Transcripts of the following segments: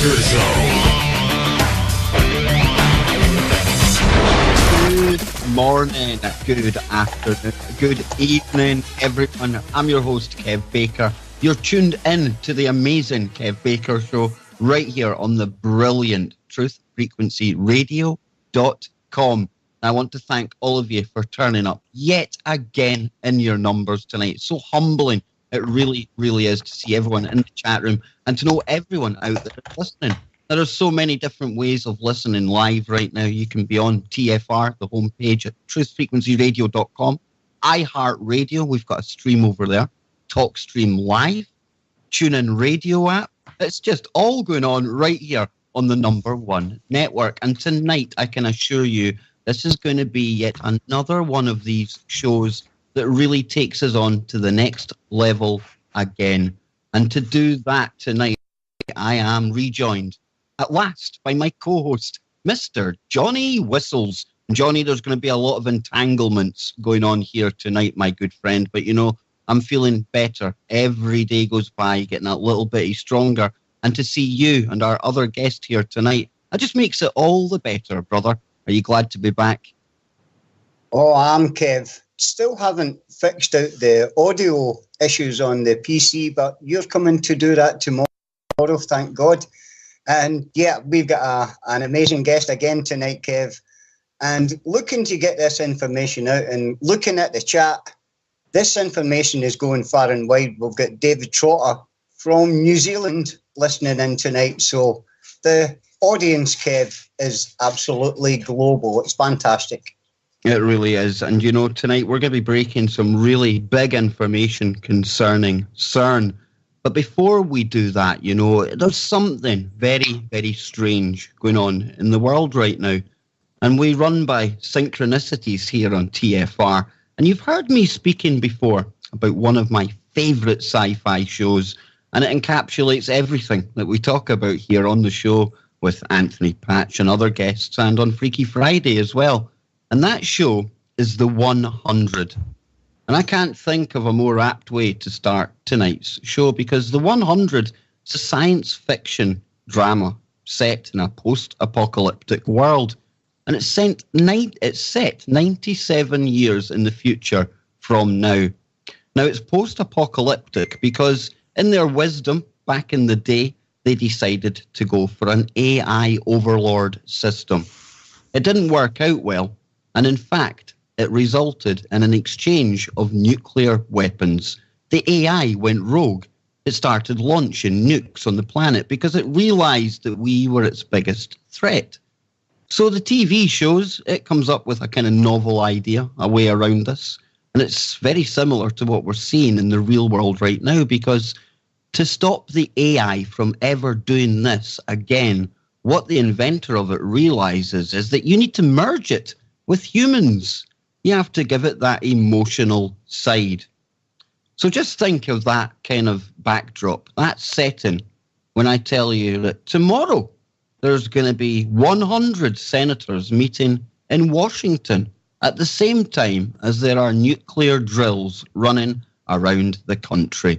Danger Zone. Good morning, good afternoon, good evening, everyone. I'm your host, Kev Baker. You're tuned in to the amazing Kev Baker Show right here on the brilliant truthfrequencyradio.com. I want to thank all of you for turning up yet again in your numbers tonight. It's so humbling. It really, really is to see everyone in the chat room and to know everyone out there listening. There are so many different ways of listening live right now. You can be on TFR, the homepage at truthfrequencyradio.com. iHeartRadio, we've got a stream over there. TalkStream Live, TuneIn Radio app. It's just all going on right here on the number one network. And tonight, I can assure you, this is going to be yet another one of these shows that really takes us on to the next level again. And to do that tonight, I am rejoined at last by my co-host, Mr. Johnny Whistles. Johnny, there's going to be a lot of entanglements going on here tonight, my good friend. But, you know, I'm feeling better. Every day goes by, getting a little bit stronger. And to see you and our other guest here tonight, that just makes it all the better, brother. Are you glad to be back? Oh, I'm Kev. Still haven't fixed out the audio issues on the PC, but you're coming to do that tomorrow, thank God. And yeah, we've got an amazing guest again tonight, Kev. And looking to get this information out and looking at the chat, this information is going far and wide. We've got David Trotter from New Zealand listening in tonight. So the audience, Kev, is absolutely global. It's fantastic. It really is. And, you know, tonight we're going to be breaking some really big information concerning Cern. But before we do that, you know, there's something very, very strange going on in the world right now. And we run by synchronicities here on TFR. And you've heard me speaking before about one of my favourite sci-fi shows. And it encapsulates everything that we talk about here on the show with Anthony Patch and other guests and on Freaky Friday as well. And that show is The 100. And I can't think of a more apt way to start tonight's show because The 100 is a science fiction drama set in a post-apocalyptic world. And it's set 97 years in the future from now. Now, it's post-apocalyptic because in their wisdom back in the day, they decided to go for an AI overlord system. It didn't work out well. And in fact, it resulted in an exchange of nuclear weapons. The AI went rogue. It started launching nukes on the planet because it realized that we were its biggest threat. So the TV shows, it comes up with a kind of novel idea, a way around this. And it's very similar to what we're seeing in the real world right now because to stop the AI from ever doing this again, what the inventor of it realizes is that you need to merge it with humans. You have to give it that emotional side. So just think of that kind of backdrop, that setting, when I tell you that tomorrow there's going to be 100 senators meeting in Washington at the same time as there are nuclear drills running around the country.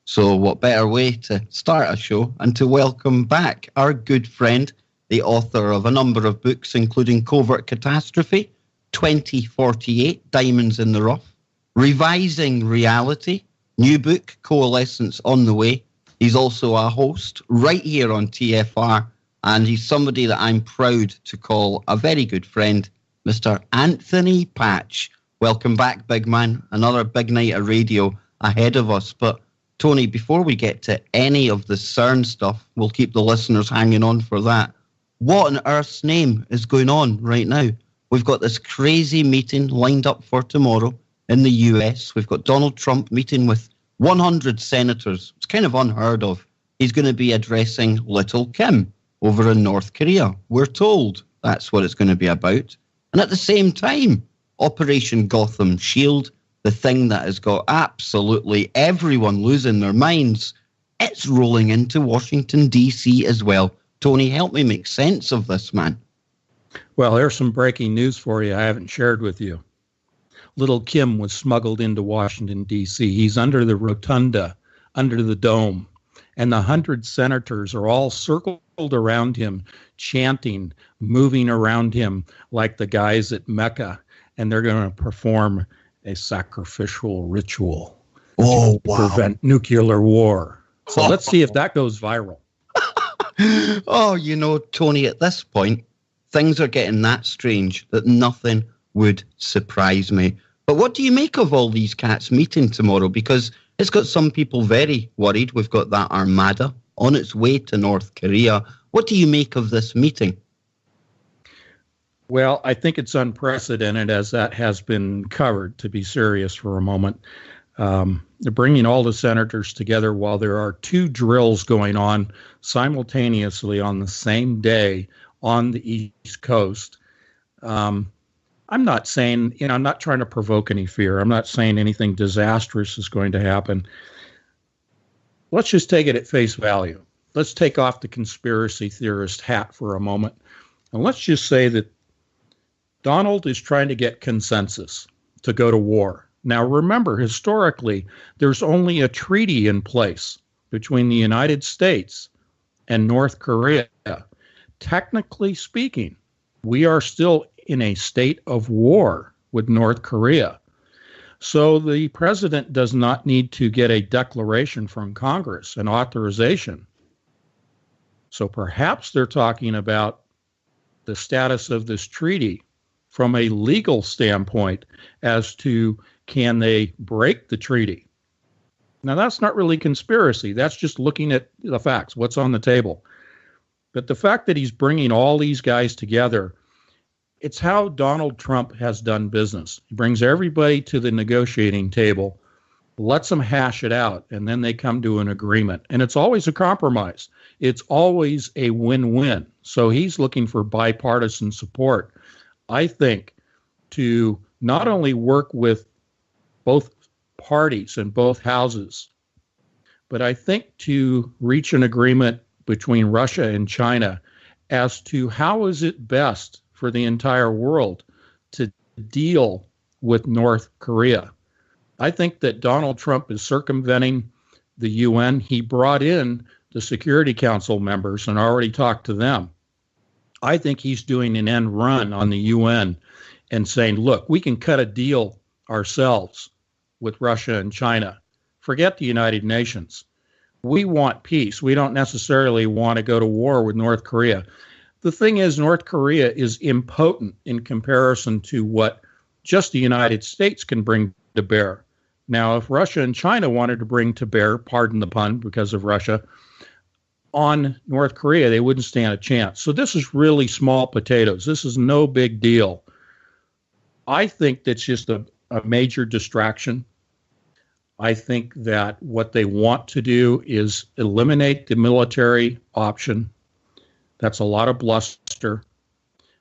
So what better way to start a show and to welcome back our good friend, the author of a number of books, including Covert Catastrophe, 2048, Diamonds in the Rough, Revising Reality, new book, Coalescence on the Way. He's also a host right here on TFR, and he's somebody that I'm proud to call a very good friend, Mr. Anthony Patch. Welcome back, big man. Another big night of radio ahead of us. But Tony, before we get to any of the Cern stuff, we'll keep the listeners hanging on for that. What on earth's name is going on right now? We've got this crazy meeting lined up for tomorrow in the US. We've got Donald Trump meeting with 100 senators. It's kind of unheard of. He's going to be addressing Little Kim over in North Korea. We're told that's what it's going to be about. And at the same time, Operation Gotham Shield, the thing that has got absolutely everyone losing their minds, it's rolling into Washington, D.C. as well. Tony, help me make sense of this, man. Well, there's some breaking news for you I haven't shared with you. Little Kim was smuggled into Washington, D.C. He's under the rotunda, under the dome. and the 100 senators are all circled around him, chanting, moving around him like the guys at Mecca, and they're going to perform a sacrificial ritual to prevent nuclear war. So let's see if that goes viral. Oh, Tony, at this point, things are getting that strange that nothing would surprise me. But what do you make of all these cats meeting tomorrow? Because it's got some people very worried. We've got that armada on its way to North Korea. What do you make of this meeting? Well, I think it's unprecedented, as that has been covered, to be serious for a moment. They're bringing all the senators together while there are two drills going on simultaneously on the same day on the East Coast. I'm not saying, I'm not trying to provoke any fear. I'm not saying anything disastrous is going to happen. Let's just take it at face value. Let's take off the conspiracy theorist hat for a moment. And let's just say that Donald is trying to get consensus to go to war. Now, remember, historically, there's only a treaty in place between the United States and North Korea. Technically speaking, we are still in a state of war with North Korea. So the president does not need to get a declaration from Congress, an authorization. So perhaps they're talking about the status of this treaty from a legal standpoint as to can they break the treaty. Now, that's not really conspiracy. That's just looking at the facts, what's on the table. But the fact that he's bringing all these guys together, it's how Donald Trump has done business. He brings everybody to the negotiating table, lets them hash it out, and then they come to an agreement. And it's always a compromise. It's always a win-win. So he's looking for bipartisan support, I think, to not only work with both parties and both houses, but I think to reach an agreement between Russia and China as to how is it best for the entire world to deal with North Korea. I think that Donald Trump is circumventing the UN. He brought in the Security Council members and already talked to them. I think he's doing an end run on the UN and saying, look, we can cut a deal ourselves with Russia and China. Forget the United Nations. We want peace. We don't necessarily want to go to war with North Korea. The thing is, North Korea is impotent in comparison to what just the United States can bring to bear. Now, if Russia and China wanted to bring to bear, pardon the pun, because of Russia, on North Korea, they wouldn't stand a chance. So this is really small potatoes. This is no big deal. I think that's just a major distraction. I think that what they want to do is eliminate the military option. That's a lot of bluster.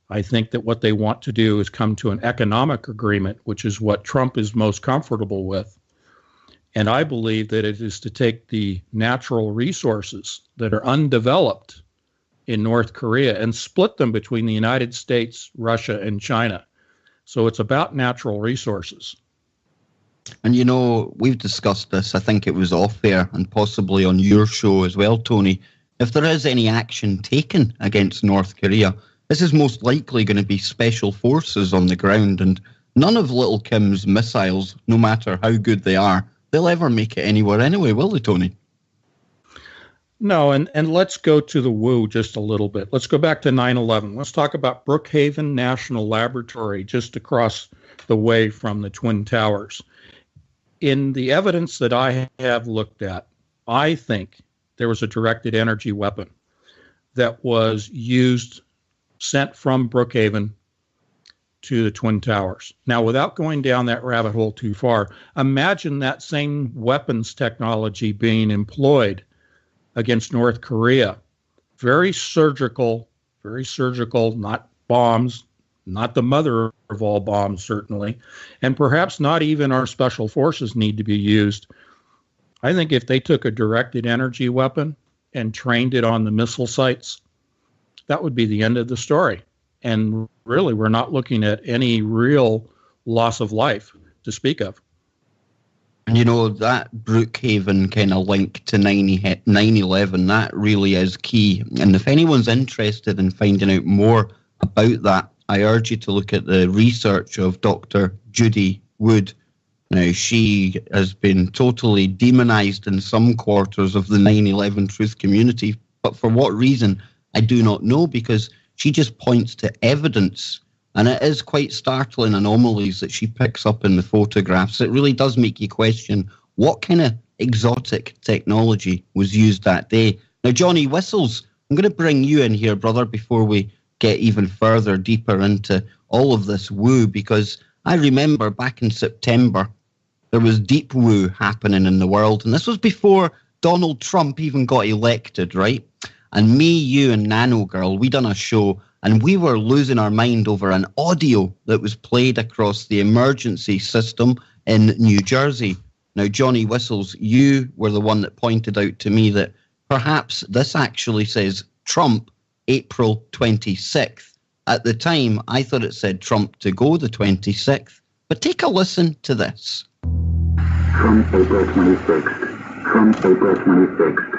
I think that what they want to do is come to an economic agreement, which is what Trump is most comfortable with. And I believe that it is to take the natural resources that are undeveloped in North Korea and split them between the United States, Russia, and China. So it's about natural resources. And we've discussed this, I think it was off air and possibly on your show as well, Tony. If there is any action taken against North Korea, this is most likely going to be special forces on the ground, and none of little Kim's missiles, no matter how good they are, they'll ever make it anywhere anyway, will they, Tony? No, and let's go to the woo just a little bit. Let's go back to 9/11. Let's talk about Brookhaven National Laboratory just across the way from the Twin Towers. In the evidence that I have looked at, I think there was a directed energy weapon that was used, sent from Brookhaven to the Twin Towers. Now, without going down that rabbit hole too far, imagine that same weapons technology being employed against North Korea. Very surgical, not bombs, not the mother of all bombs, certainly, and perhaps not even our special forces need to be used. I think if they took a directed energy weapon and trained it on the missile sites, that would be the end of the story. And really, we're not looking at any real loss of life to speak of. And that Brookhaven kind of link to 9/11, that really is key. And if anyone's interested in finding out more about that, I urge you to look at the research of Dr. Judy Wood. Now, she has been totally demonized in some quarters of the 9/11 truth community, but for what reason, I do not know, because she just points to evidence. And it is quite startling anomalies that she picks up in the photographs. It really does make you question what kind of exotic technology was used that day. Now, Johnny Whistles, I'm going to bring you in here, brother, before we get even further deeper into all of this woo, because I remember back in September, there was deep woo happening in the world. And this was before Donald Trump even got elected, right? And me, you, and Nano Girl, we done a show, and we were losing our mind over an audio that was played across the emergency system in New Jersey. Now, Johnny Whistles, you were the one that pointed out to me that perhaps this actually says Trump, April 26th. At the time, I thought it said Trump to go the 26th. But take a listen to this. Trump, April 26th. Trump, April 26th.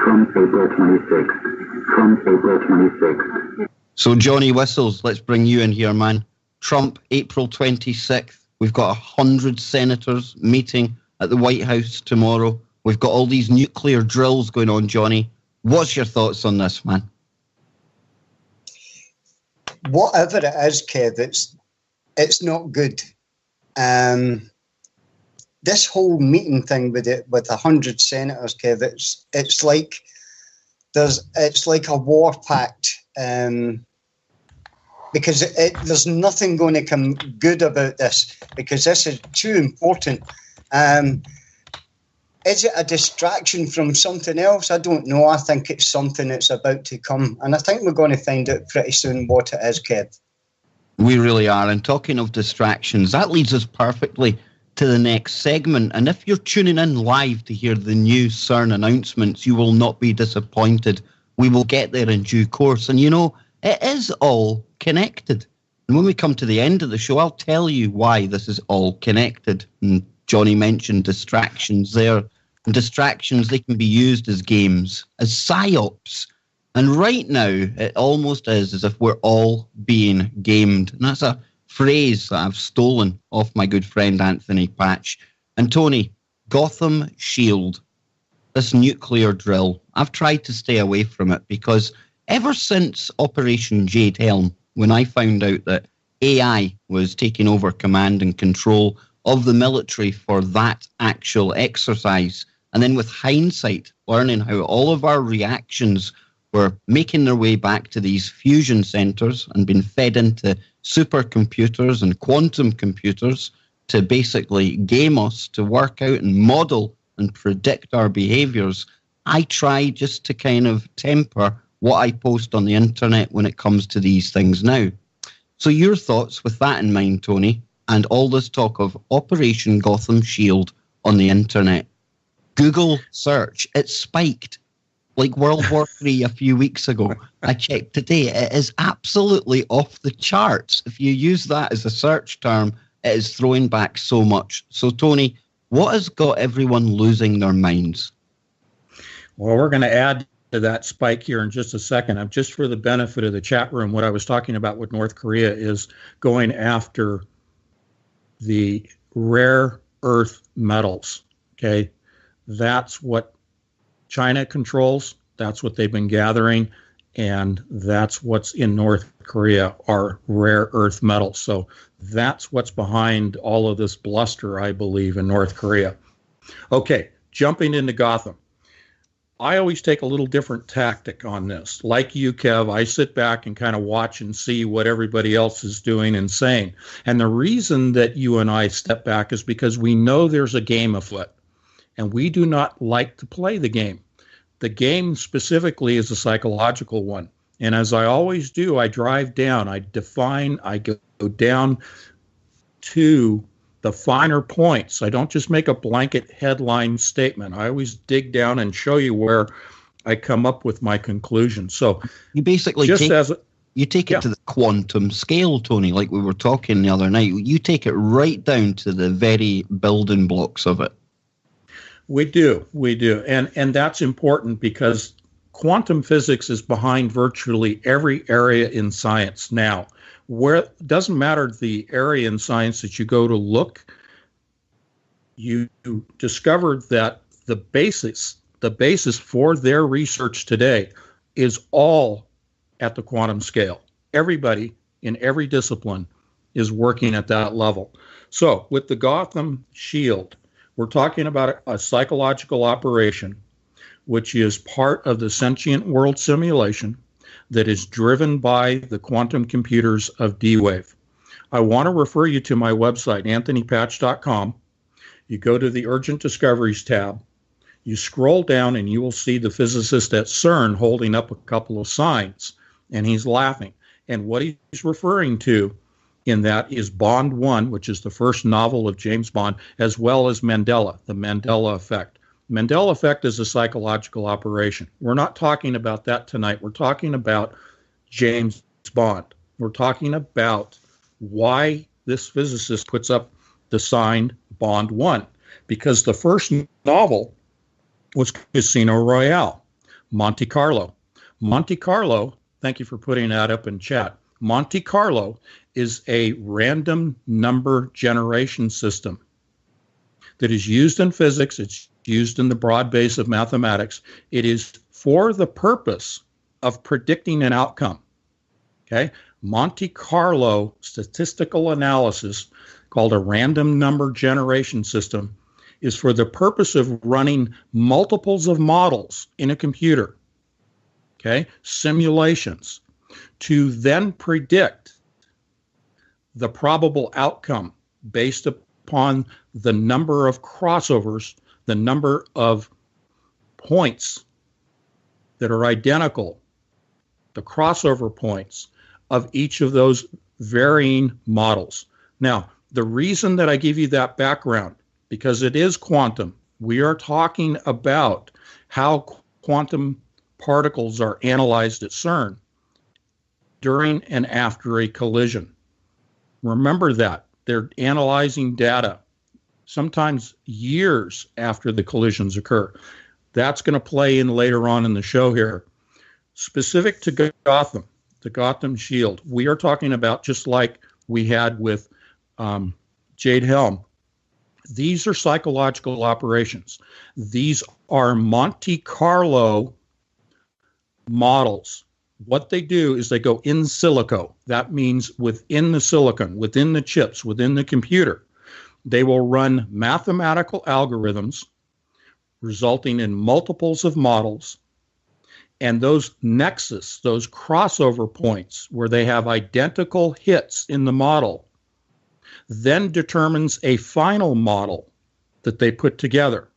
Trump, April 26th. Trump, April 26th. So, Johnny Whistles, let's bring you in here, man. Trump, April 26th. We've got 100 senators meeting at the White House tomorrow. We've got all these nuclear drills going on, Johnny. What's your thoughts on this, man? Whatever it is, Kev, it's not good. This whole meeting thing with 100 senators, Kev, it's like a war pact. Because there's nothing going to come good about this, because this is too important. Is it a distraction from something else? I don't know. I think it's something that's about to come. And I think we're going to find out pretty soon what it is, Kev. We really are. And talking of distractions, that leads us perfectly to the next segment. And if you're tuning in live to hear the new Cern announcements, you will not be disappointed. We will get there in due course. And it is all connected. And when we come to the end of the show, I'll tell you why this is all connected. And Johnny mentioned distractions there. And distractions, they can be used as games, as psyops. And right now, it almost is as if we're all being gamed. And that's a phrase that I've stolen off my good friend Anthony Patch. And Tony, Gotham Shield, this nuclear drill, I've tried to stay away from it because ever since Operation Jade Helm, when I found out that AI was taking over command and control of the military for that actual exercise, and then with hindsight, learning how all of our reactions were making their way back to these fusion centers and being fed into supercomputers and quantum computers to basically game us, to work out and model and predict our behaviors, I try just to kind of temper what I post on the internet when it comes to these things now. So your thoughts with that in mind, Tony, and all this talk of Operation Gotham Shield on the internet. Google search, it spiked like World War III a few weeks ago. I checked today, it is absolutely off the charts. If you use that as a search term, it is throwing back so much. So Tony, what has got everyone losing their minds? Well, we're going to add to that spike here in just a second. Just for the benefit of the chat room, what I was talking about with North Korea is going after the rare earth metals. Okay, that's what China controls. That's what they've been gathering, and that's what's in North Korea are rare earth metals. So that's what's behind all of this bluster, I believe, in North Korea. Okay, jumping into Gotham. I always take a little different tactic on this. Like you, Kev, I sit back and kind of watch and see what everybody else is doing and saying. And the reason that you and I step back is because we know there's a game afoot, and we do not like to play the game. The game specifically is a psychological one. And as I always do, I drive down, I define, I go down to the finer points. I don't just make a blanket headline statement. I always dig down and show you where I come up with my conclusion. So you basically just take it to the quantum scale, Tony, like we were talking the other night. You take it right down to the very building blocks of it. We do. And that's important because quantum physics is behind virtually every area in science now. Where it doesn't matter the area in science that you go to look, you discovered that the basis for their research today is all at the quantum scale. Everybody in every discipline is working at that level. So with the Gotham shield, we're talking about a psychological operation which is part of the sentient world simulation that is driven by the quantum computers of D-Wave. I want to refer you to my website, anthonypatch.com. You go to the Urgent Discoveries tab. You scroll down and you will see the physicist at Cern holding up a couple of signs, and he's laughing. And what he's referring to in that is Bond 1, which is the first novel of James Bond, as well as Mandela, the Mandela effect. Mandela effect is a psychological operation. We're not talking about that tonight. We're talking about James Bond. We're talking about why this physicist puts up the sign Bond 1, because the first novel was Casino Royale, Monte Carlo. Monte Carlo, thank you for putting that up in chat. Monte Carlo is a random number generation system that is used in physics. It's used in the broad base of mathematics. It is for the purpose of predicting an outcome. Okay? Monte Carlo statistical analysis, called a random number generation system, is for the purpose of running multiples of models in a computer, okay, simulations, to then predict the probable outcome based upon the number of crossovers, the number of points that are identical, the crossover points of each of those varying models. Now, the reason that I give you that background, because it is quantum. We are talking about how quantum particles are analyzed at CERN during and after a collision. Remember that. They're analyzing data sometimes years after the collisions occur. That's going to play in later on in the show here. Specific to Gotham, the Gotham shield, we are talking about, just like we had with Jade Helm, these are psychological operations. These are Monte Carlo models. What they do is they go in silico. That means within the silicon, within the chips, within the computer. They will run mathematical algorithms resulting in multiples of models. And those nexus, those crossover points where they have identical hits in the model, then determines a final model that they put together.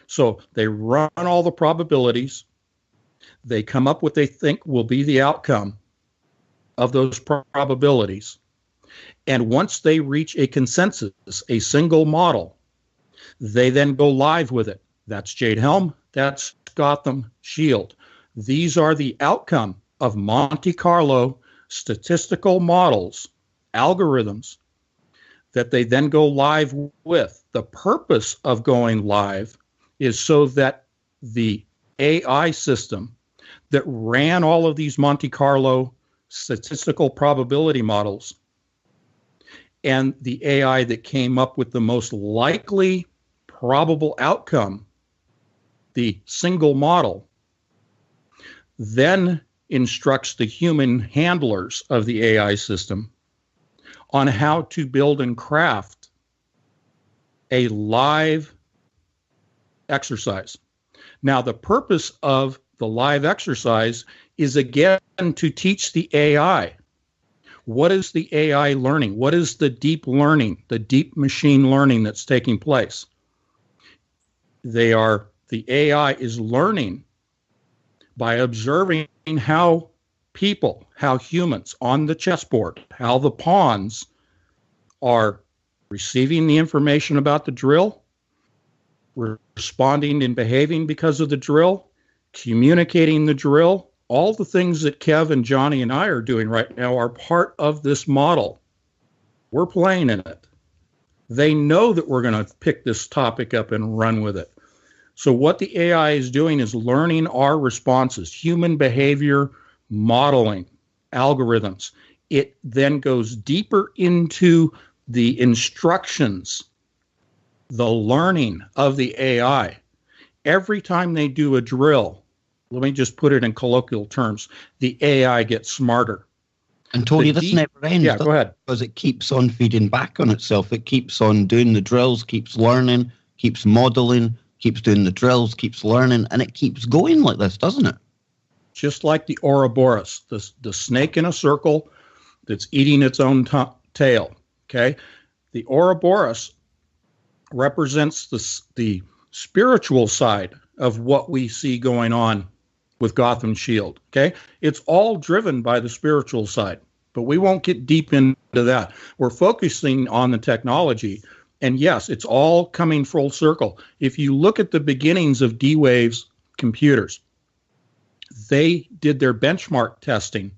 So they run all the probabilities. They come up with what they think will be the outcome of those probabilities. And once they reach a consensus, a single model, they then go live with it. That's Jade Helm. That's Gotham Shield. These are the outcome of Monte Carlo statistical models, algorithms, that they then go live with. The purpose of going live is so that the AI system that ran all of these Monte Carlo statistical probability models and the AI that came up with the most likely probable outcome, the single model, then instructs the human handlers of the AI system on how to build and craft a live exercise. Now, the purpose of the live exercise is, again, to teach the AI. What is the AI learning? What is the deep learning, the deep machine learning that's taking place? The AI is learning by observing how people, how humans on the chessboard, how the pawns are receiving the information about the drill, responding and behaving because of the drill, communicating the drill. All the things that Kev and Johnny and I are doing right now are part of this model. We're playing in it. They know that we're going to pick this topic up and run with it. So what the AI is doing is learning our responses, human behavior modeling, algorithms. It then goes deeper into the instructions, the learning of the AI. Every time they do a drill, let me just put it in colloquial terms, the AI gets smarter. And Tony, this never ends. Yeah, go ahead. Because it keeps on feeding back on itself. It keeps on doing the drills, keeps learning, keeps modeling, keeps doing the drills, keeps learning, and it keeps going like this, doesn't it? Just like the Ouroboros, the snake in a circle that's eating its own tail. Okay, the Ouroboros represents the spiritual side of what we see going on with Gotham Shield. Okay, it's all driven by the spiritual side, but we won't get deep into that. We're focusing on the technology, and yes, it's all coming full circle. If you look at the beginnings of D-Wave's computers, they did their benchmark testing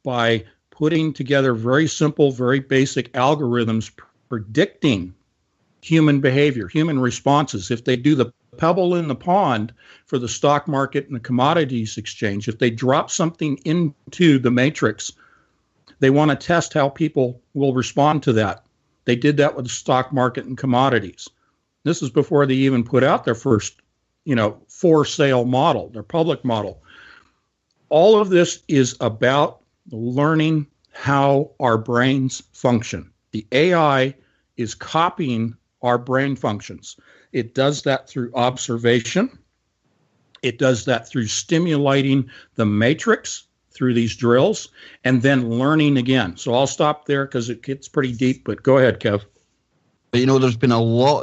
by putting together very simple, very basic algorithms predicting human behavior, human responses. If they do the pebble in the pond for the stock market and the commodities exchange, if they drop something into the matrix, they want to test how people will respond to that. They did that with the stock market and commodities. This is before they even put out their first, for sale model, their public model. All of this is about learning how our brains function. The AI is copying our brain functions. It does that through observation. It does that through stimulating the matrix through these drills and then learning again. So I'll stop there because it gets pretty deep, but go ahead, Kev. But there's been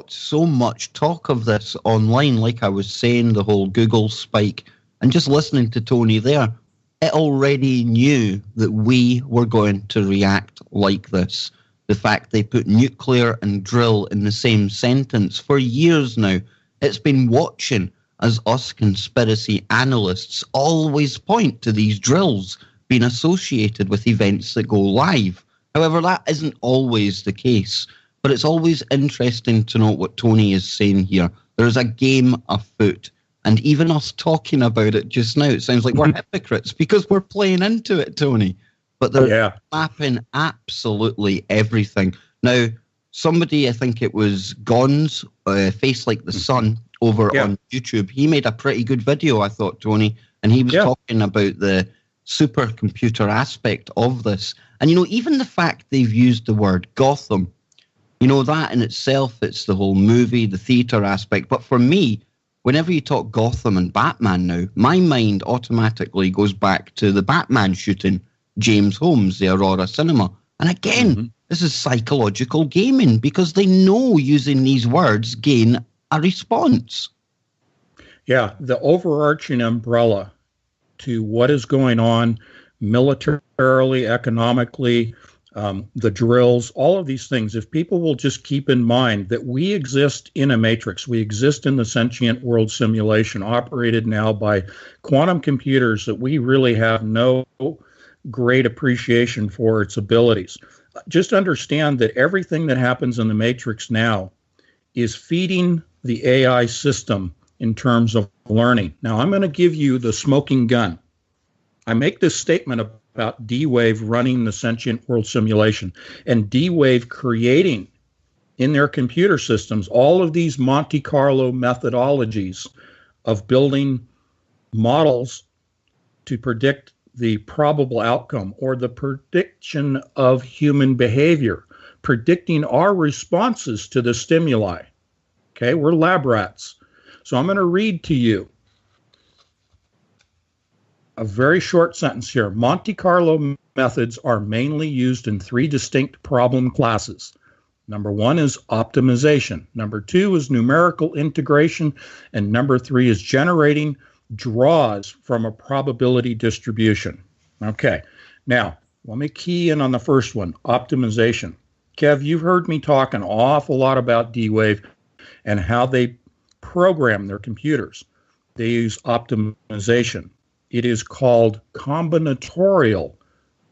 so much talk of this online, like I was saying, the whole Google spike, and just listening to Tony there, it already knew that we were going to react like this. The fact they put nuclear and drill in the same sentence for years now, it's been watching as us conspiracy analysts always point to these drills being associated with events that go live. However, that isn't always the case, but it's always interesting to note what Tony is saying here. There's a game afoot, and even us talking about it just now, it sounds like we're hypocrites because we're playing into it, Tony. But they're mapping absolutely everything. Now, somebody, I think it was Gon's, Face Like the Sun, over on YouTube, he made a pretty good video, I thought, Tony, and he was talking about the supercomputer aspect of this. And, even the fact they've used the word Gotham, that in itself, it's the whole movie, the theatre aspect. But for me, whenever you talk Gotham and Batman now, my mind automatically goes back to the Batman shooting James Holmes, the Aurora Cinema. And again, this is psychological gaming because they know using these words gain a response. Yeah, the overarching umbrella to what is going on militarily, economically, the drills, all of these things, if people will just keep in mind that we exist in a matrix, we exist in the sentient world simulation operated now by quantum computers that we really have no great appreciation for its abilities. Just understand that everything that happens in the matrix now is feeding the AI system in terms of learning. Now, I'm going to give you the smoking gun. I make this statement about D-Wave running the sentient world simulation and D-Wave creating in their computer systems all of these Monte Carlo methodologies of building models to predict the probable outcome or the prediction of human behavior, predicting our responses to the stimuli. Okay, we're lab rats. So I'm going to read to you a very short sentence here. Monte Carlo methods are mainly used in three distinct problem classes. Number one is optimization. Number two is numerical integration. And number three is generating draws from a probability distribution. Okay, now let me key in on the first one, optimization. Kev, you've heard me talk an awful lot about D-Wave and how they program their computers. They use optimization. It is called combinatorial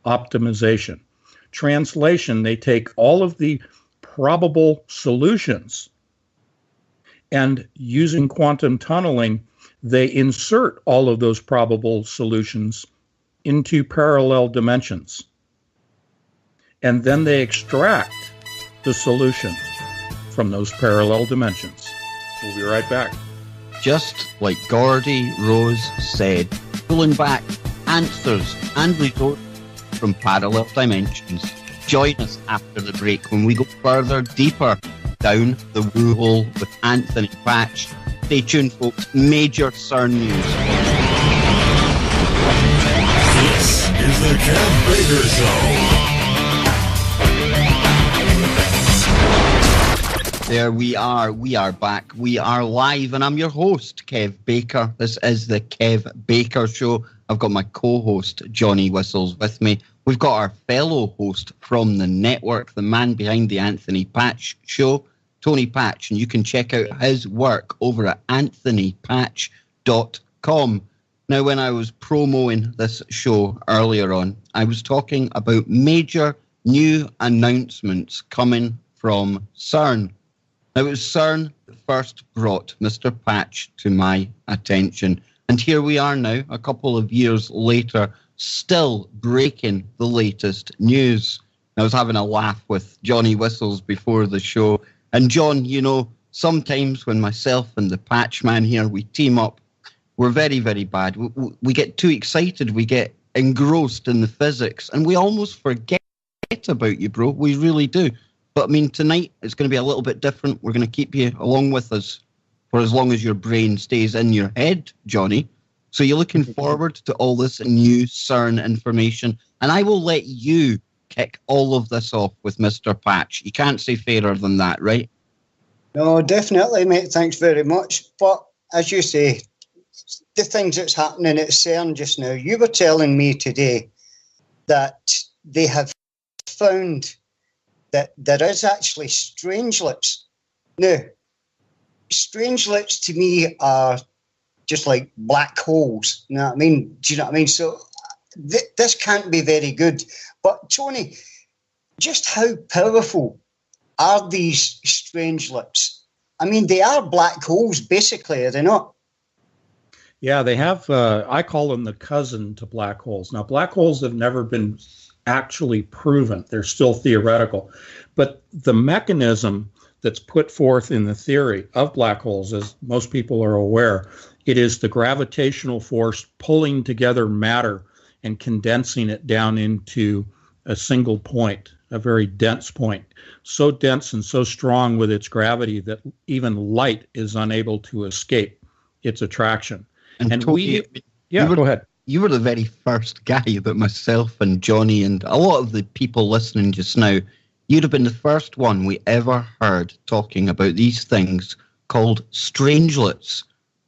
optimization. Translation, they take all of the probable solutions And using quantum tunneling, they insert all of those probable solutions into parallel dimensions. And then they extract the solution from those parallel dimensions. We'll be right back. Just like Gordy Rose said, pulling back answers and results from parallel dimensions. Join us after the break when we go further, deeper down the woo hole with Anthony Patch. Stay tuned, folks. Major CERN news. This is the Kev Baker Show. There we are. We are back. We are live, and I'm your host, Kev Baker. This is the Kev Baker Show. I've got my co-host, Johnny Whistles, with me. We've got our fellow host from the network, the man behind the Anthony Patch Show, Tony Patch, and you can check out his work over at anthonypatch.com. Now, when I was promoting this show earlier on, I was talking about major new announcements coming from CERN. Now, it was CERN that first brought Mr. Patch to my attention. And here we are now, a couple of years later, still breaking the latest news. I was having a laugh with Johnny Whistles before the show. And John, you know, sometimes when myself and the Patch Man here, we team up, we're very, very bad. We get too excited. We get engrossed in the physics. And we almost forget about you, bro. We really do. But, I mean, tonight it's going to be a little bit different. We're going to keep you along with us for as long as your brain stays in your head, Johnny. So you're looking forward to all this new CERN information. And I will let you kick all of this off with Mr. Patch. You can't say fairer than that, right? No, definitely, mate. Thanks very much. But, as you say, the things that's happening at CERN just now, you were telling me today that they have found that there is actually strangelets. Now, strangelets to me are just like black holes. You know what I mean? Do you know what I mean? So this can't be very good. But Tony, just how powerful are these strangelets? I mean, they are black holes, basically, are they not? Yeah, they have, I call them the cousin to black holes. Now, black holes have never been actually proven. They're still theoretical. But the mechanism that's put forth in the theory of black holes, as most people are aware, it is the gravitational force pulling together matter and condensing it down into a single point, a very dense point, so dense and so strong with its gravity that even light is unable to escape its attraction. And go ahead. You were the very first guy that myself and Johnny and a lot of the people listening just now, you'd have been the first one we ever heard talking about these things called strangelets.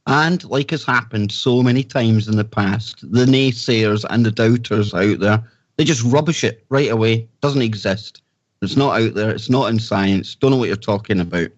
And like has happened so many times in the past, the naysayers and the doubters out there, they just rubbish it right away. Doesn't exist. It's not out there. It's not in science. Don't know what you're talking about.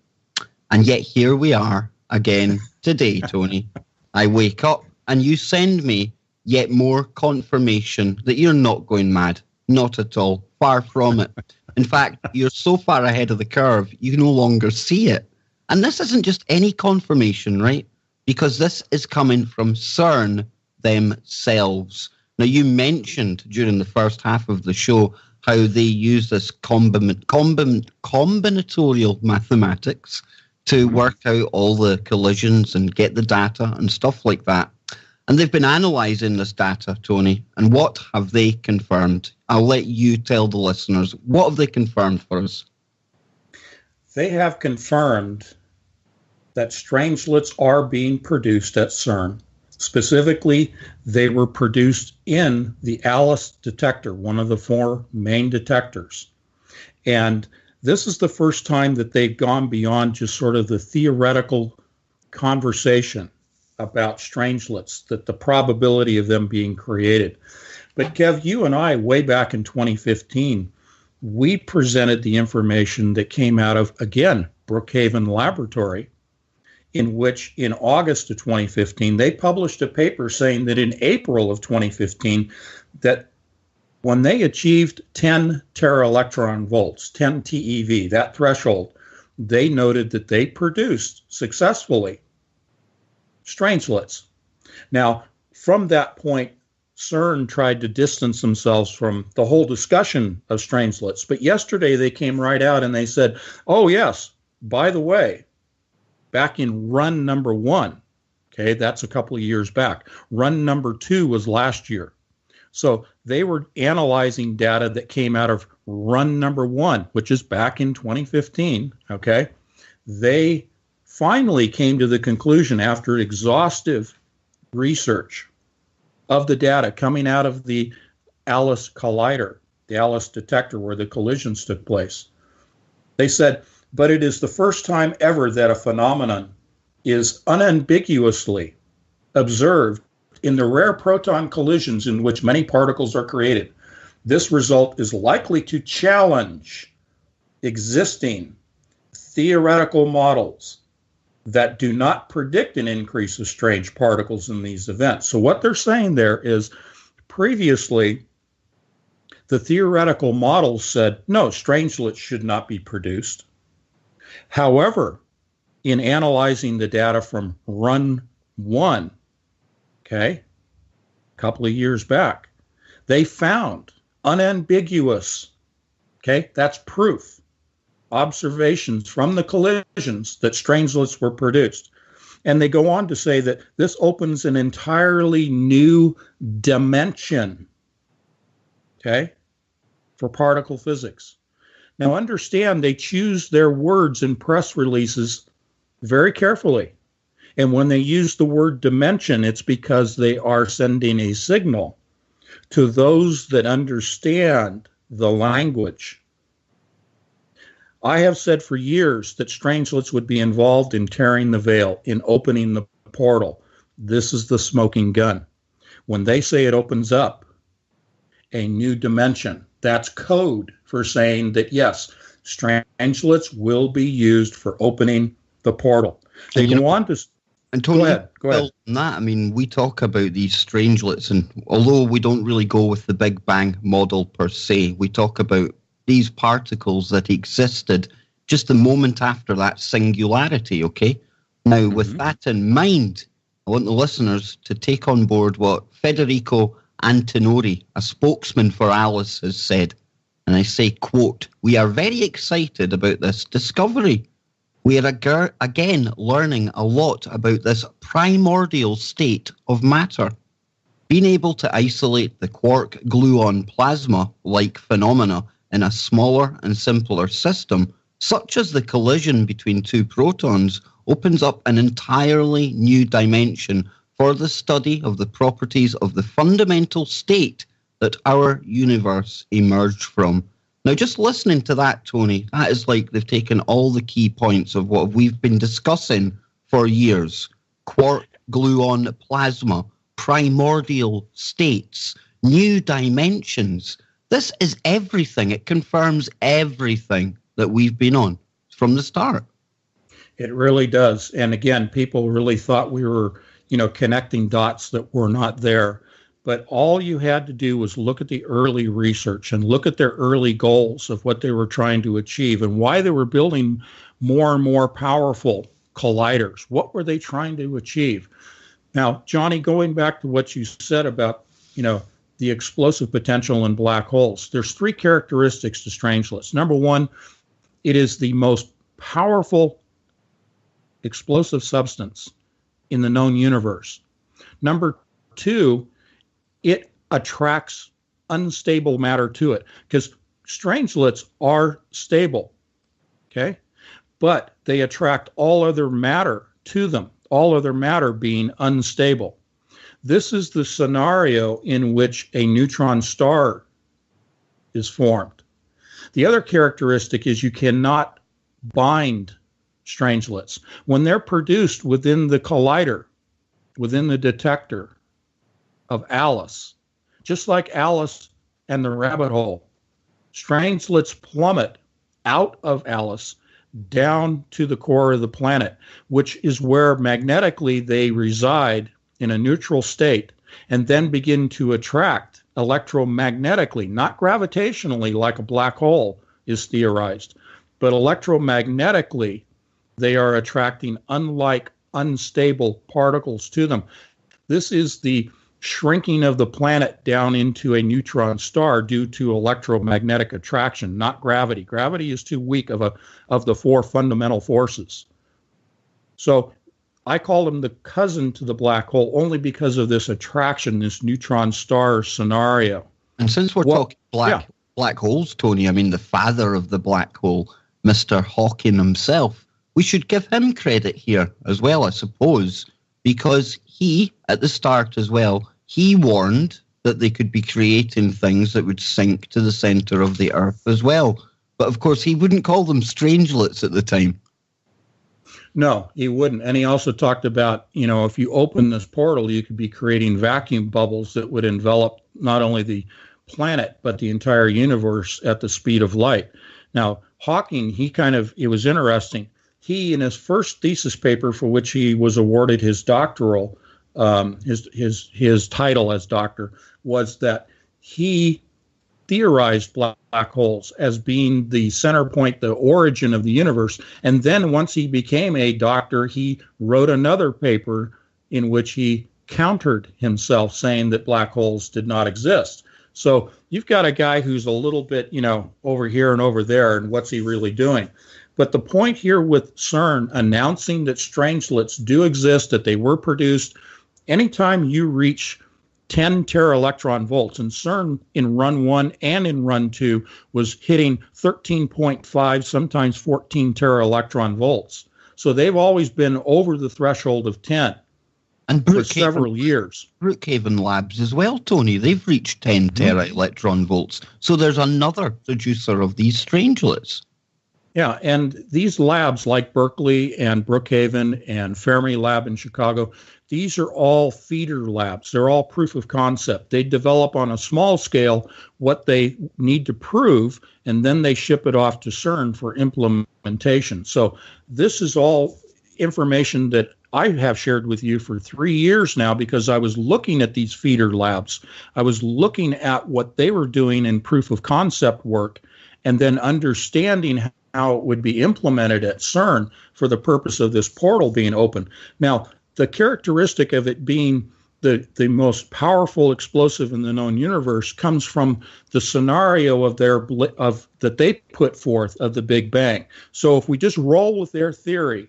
And yet here we are again today, Tony. I wake up and you send me yet more confirmation that you're not going mad. Not at all. Far from it. In fact, you're so far ahead of the curve, you can no longer see it. And this isn't just any confirmation, right? Because this is coming from CERN themselves. Now, you mentioned during the first half of the show how they use this combinatorial mathematics to work out all the collisions and get the data and stuff like that. And they've been analysing this data, Tony. And what have they confirmed? I'll let you tell the listeners. What have they confirmed for us? They have confirmed that strangelets are being produced at CERN. Specifically, they were produced in the ALICE detector, one of the 4 main detectors. And this is the first time that they've gone beyond just sort of the theoretical conversation about strangelets, that the probability of them being created. But Kev, you and I, way back in 2015, we presented the information that came out of, again, Brookhaven Laboratory, in which in August of 2015, they published a paper saying that in April of 2015, that when they achieved 10 tera electron volts, 10 TeV, that threshold, they noted that they produced successfully strangelets. Now, from that point, Cern tried to distance themselves from the whole discussion of strangelets. But yesterday they came right out and they said, oh, yes, by the way, back in run number 1, okay, that's a couple of years back. Run number 2 was last year. So they were analyzing data that came out of run number 1, which is back in 2015, okay? They finally came to the conclusion after exhaustive research of the data coming out of the ALICE collider, the ALICE detector where the collisions took place. They said, but it is the first time ever that a phenomenon is unambiguously observed in the rare proton collisions in which many particles are created. This result is likely to challenge existing theoretical models that do not predict an increase of strange particles in these events. So what they're saying there is previously the theoretical models said, no, strangelets should not be produced. However, in analyzing the data from run 1, okay, a couple of years back, they found unambiguous, okay, that's proof, observations from the collisions that strangelets were produced. And they go on to say that this opens an entirely new dimension, okay, for particle physics. Now understand, they choose their words in press releases very carefully. And when they use the word dimension, it's because they are sending a signal to those that understand the language. I have said for years that strangelets would be involved in tearing the veil, in opening the portal. This is the smoking gun. When they say it opens up a new dimension, that's code for saying that, yes, strangelets will be used for opening the portal. They go on to... And Tony, go ahead. On that, I mean, we talk about these strangelets, and although we don't really go with the Big Bang model per se, we talk about these particles that existed just the moment after that singularity, okay? Now, with that in mind, I want the listeners to take on board what Federico Antinori, a spokesman for ALICE, has said. And I say, quote, "We are very excited about this discovery. We are again learning a lot about this primordial state of matter. Being able to isolate the quark-gluon plasma-like phenomena in a smaller and simpler system, such as the collision between two protons, opens up an entirely new dimension for the study of the properties of the fundamental state that our universe emerged from." Now, just listening to that, Tony, that is like they've taken all the key points of what we've been discussing for years. Quark, gluon, plasma, primordial states, new dimensions. This is everything. It confirms everything that we've been on from the start. It really does. And again, people really thought we were, connecting dots that were not there. But all you had to do was look at the early research and look at their early goals of what they were trying to achieve and why they were building more and more powerful colliders. What were they trying to achieve? Now, Johnny, going back to what you said about, the explosive potential in black holes, there's 3 characteristics to strangelets. Number 1, it is the most powerful explosive substance in the known universe. Number 2, it attracts unstable matter to it, because strangelets are stable, okay? But they attract all other matter to them, all other matter being unstable. This is the scenario in which a neutron star is formed. The other characteristic is you cannot bind strangelets. When they're produced within the collider, within the detector of ALICE, just like ALICE and the rabbit hole, strangelets plummet out of ALICE down to the core of the planet, which is where magnetically they reside in a neutral state and then begin to attract electromagnetically, not gravitationally like a black hole is theorized, but electromagnetically, they are attracting unstable particles to them. This is the shrinking of the planet down into a neutron star due to electromagnetic attraction, not gravity. Gravity is too weak of the four fundamental forces. So I call them the cousin to the black hole only because of this attraction, this neutron star scenario. And since we're talking black holes, Tony, I mean, the father of the black hole, Mr. Hawking himself, we should give him credit here as well, I suppose, because he, at the start as well, he warned that they could be creating things that would sink to the center of the Earth as well. But of course, he wouldn't call them strangelets at the time. No, he wouldn't. And he also talked about, if you open this portal, you could be creating vacuum bubbles that would envelop not only the planet, but the entire universe at the speed of light. Now, Hawking, it was interesting. He, in his first thesis paper, for which he was awarded his doctoral, his title as doctor, was that he theorized black holes as being the center point, the origin of the universe. And then once he became a doctor, he wrote another paper in which he countered himself, saying that black holes did not exist. So you've got a guy who's a little bit, over here and over there, and what's he really doing? But the point here with CERN announcing that strangelets do exist, that they were produced, anytime you reach 10 tera-electron volts, and CERN in run 1 and in run 2 was hitting 13.5, sometimes 14 tera-electron volts. So they've always been over the threshold of 10 for several years. Brookhaven Labs as well, Tony. They've reached 10 tera-electron volts. So there's another producer of these strangelets. Yeah, and these labs like Berkeley and Brookhaven and Fermi Lab in Chicago, these are all feeder labs. They're all proof of concept. They develop on a small scale what they need to prove, and then they ship it off to CERN for implementation. So this is all information that I have shared with you for 3 years now because I was looking at these feeder labs. I was looking at what they were doing in proof of concept work and then understanding how it would be implemented at CERN for the purpose of this portal being open. Now, the characteristic of it being the most powerful explosive in the known universe comes from the scenario that they put forth of the Big Bang. So if we just roll with their theory,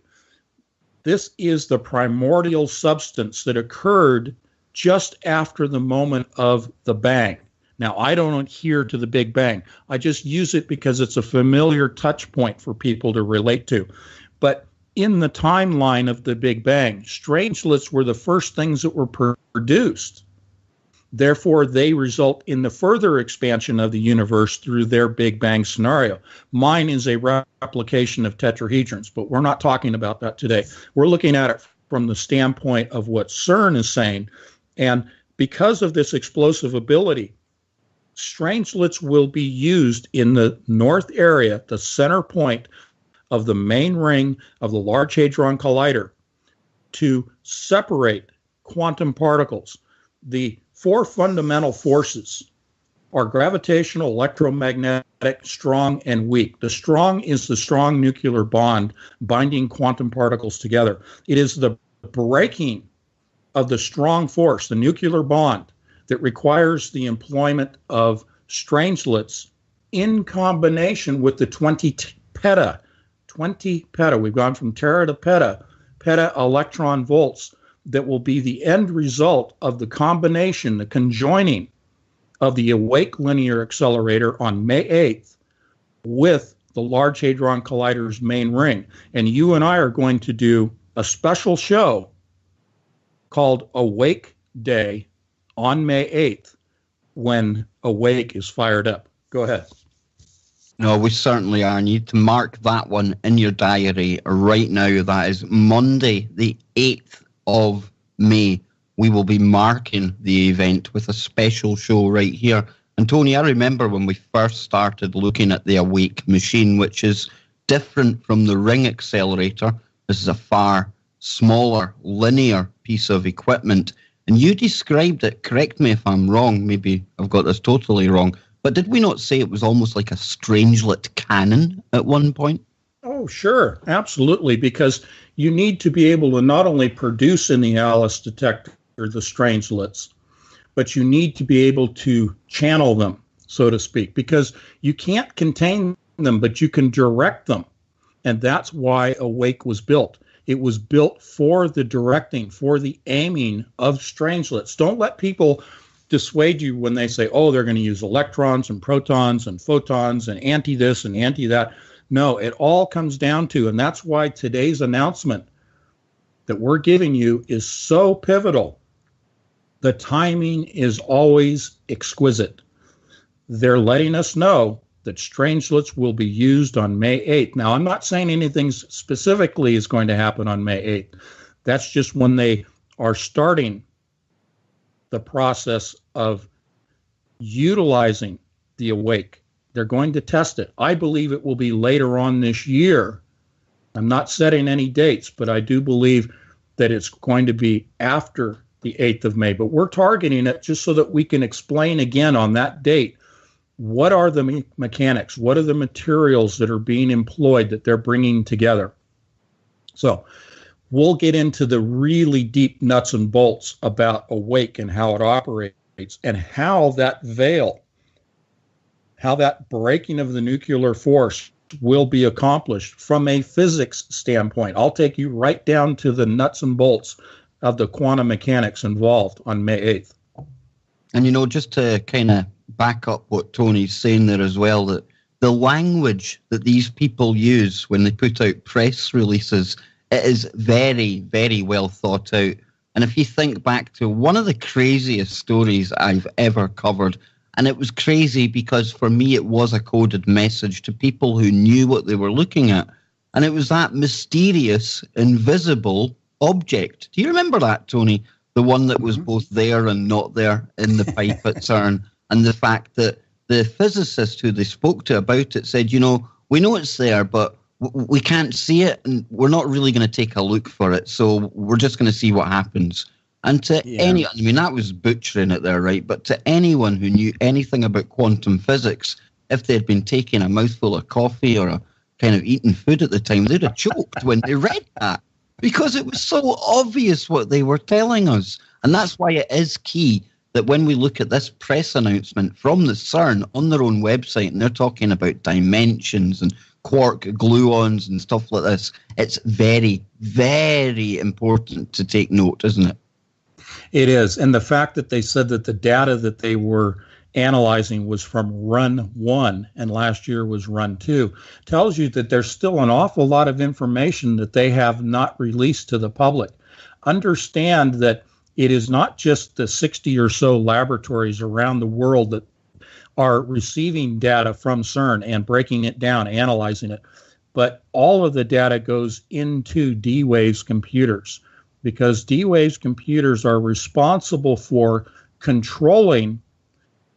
this is the primordial substance that occurred just after the moment of the bang. Now, I don't adhere to the Big Bang. I just use it because it's a familiar touch point for people to relate to. But in the timeline of the Big Bang, strangelets were the first things that were produced. Therefore, they result in the further expansion of the universe through their Big Bang scenario. Mine is a replication of tetrahedrons, but we're not talking about that today. We're looking at it from the standpoint of what CERN is saying. And because of this explosive ability, strangelets will be used in the north area, the center point of the main ring of the Large Hadron Collider, to separate quantum particles. The four fundamental forces are gravitational, electromagnetic, strong, and weak. The strong is the strong nuclear bond binding quantum particles together. It is the breaking of the strong force, the nuclear bond, that requires the employment of strangelets in combination with the 20 peta. 20 peta. We've gone from tera to peta electron volts that will be the end result of the combination, the conjoining of the awake linear accelerator on May 8th with the Large Hadron Collider's main ring. And you and I are going to do a special show called Awake Day on May 8th when Awake is fired up. Go ahead. No, we certainly are. And you need to mark that one in your diary right now. That is Monday, the 8th of May. We will be marking the event with a special show right here. And Tony, I remember when we first started looking at the Awake machine, which is different from the ring accelerator. This is a far smaller, linear piece of equipment. And you described it, correct me if I'm wrong, maybe I've got this totally wrong, But did we not say it was almost like a strangelet cannon at one point? Oh, sure. Absolutely. Because you need to be able to not only produce in the Alice detector the strangelets, but you need to be able to channel them, so to speak, because you can't contain them, but you can direct them. And that's why Awake was built. It was built for the directing, for the aiming of strangelets. Don't let people dissuade you when they say, oh, they're going to use electrons and protons and photons and anti this and anti that. No, it all comes down to, and that's why today's announcement that we're giving you is so pivotal. The timing is always exquisite. They're letting us know that strangelets will be used on May 8th. Now, I'm not saying anything specifically is going to happen on May 8th. That's just when they are starting the process of utilizing the Awake. They're going to test it. I believe it will be later on this year. I'm not setting any dates, but I do believe that it's going to be after the 8th of May. But we're targeting it just so that we can explain again on that date, what are the mechanics? What are the materials that are being employed that they're bringing together? So we'll get into the really deep nuts and bolts about Awake and how it operates and how that veil, how that breaking of the nuclear force will be accomplished from a physics standpoint. I'll take you right down to the nuts and bolts of the quantum mechanics involved on May 8th. And, you know, just to kind of back up what Tony's saying there as well, that the language that these people use when they put out press releases, it is very, very well thought out. And if you think back to one of the craziest stories I've ever covered, and it was crazy because for me it was a coded message to people who knew what they were looking at. And it was that mysterious, invisible object. Do you remember that, Tony? The one that was both there and not there in the pipe at Cern. And the fact that the physicist who they spoke to about it said, you know, we know it's there, but we can't see it and we're not really going to take a look for it. So we're just going to see what happens. And to I mean, that was butchering it there, right? But to anyone who knew anything about quantum physics, if they'd been taking a mouthful of coffee or a kind of eating food at the time, they'd have choked when they read that because it was so obvious what they were telling us. And that's why it is key that when we look at this press announcement from the CERN on their own website, and they're talking about dimensions and quark gluons and stuff like this, it's very, very important to take note, isn't it? It is. And the fact that they said that the data that they were analyzing was from run 1 and last year was run 2 tells you that there's still an awful lot of information that they have not released to the public. Understand that it is not just the 60 or so laboratories around the world that are receiving data from CERN and breaking it down, analyzing it, but all of the data goes into D-Wave's computers, because D-Wave's computers are responsible for controlling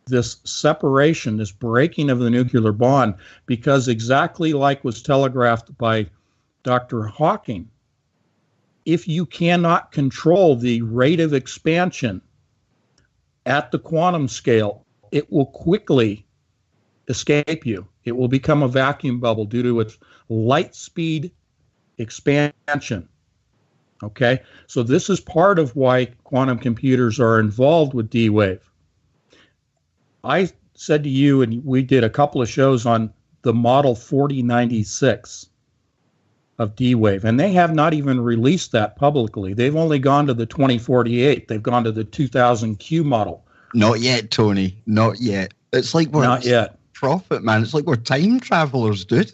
this separation, this breaking of the nuclear bond, because exactly like was telegraphed by Dr. Hawking, if you cannot control the rate of expansion at the quantum scale, it will quickly escape you. It will become a vacuum bubble due to its light speed expansion. Okay, so this is part of why quantum computers are involved with D-Wave. I said to you, and we did a couple of shows on the model 4096 of D-Wave, and they have not even released that publicly. They've only gone to the 2048. They've gone to the 2000 Q model. Not yet, Tony. Not yet. It's like we're not yet. Prophet, man. It's like we're time travelers, dude.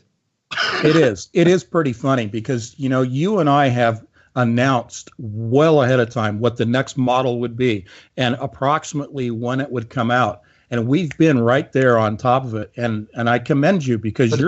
It is. It is pretty funny because, you know, you and I have announced well ahead of time what the next model would be and approximately when it would come out. And we've been right there on top of it. And I commend you because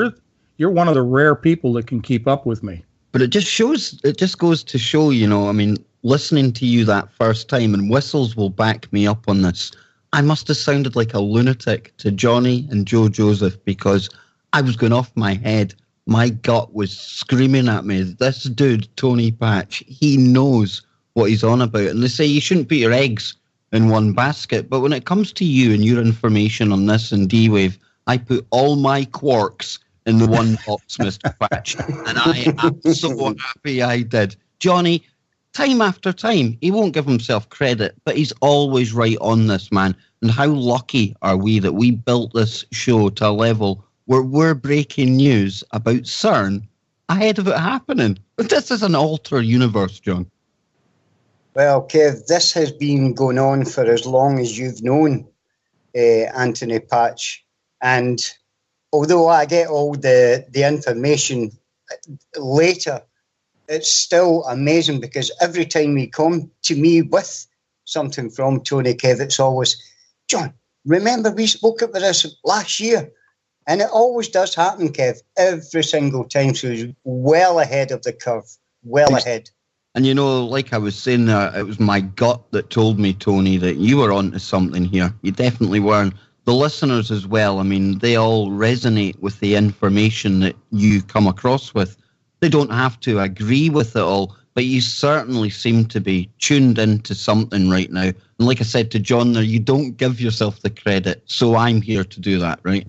you're one of the rare people that can keep up with me. But it just goes to show, you know, I mean, listening to you that first time, and Whistles will back me up on this, I must have sounded like a lunatic to Johnny and Joe Joseph because I was going off my head. My gut was screaming at me, this dude, Tony Patch, he knows what he's on about. And they say you shouldn't put your eggs in one basket. But when it comes to you and your information on this and D-Wave, I put all my quarks in the one box, Mr. Patch. And I am so happy I did. Johnny, time after time, he won't give himself credit, but he's always right on this, man. And how lucky are we that we built this show to a level where we're breaking news about CERN ahead of it happening. This is an alter universe, John. Well, Kev, this has been going on for as long as you've known Anthony Patch. And although I get all the information later, it's still amazing because every time you come to me with something from Tony, Kev, it's always, John, remember we spoke about this last year? And it always does happen, Kev, every single time. So he's well ahead of the curve, well ahead. And, you know, like I was saying there, it was my gut that told me, Tony, that you were onto something here. You definitely weren't. The listeners as well, I mean, they all resonate with the information that you come across with. They don't have to agree with it all, but you certainly seem to be tuned into something right now. And like I said to John there, you don't give yourself the credit, so I'm here to do that, right?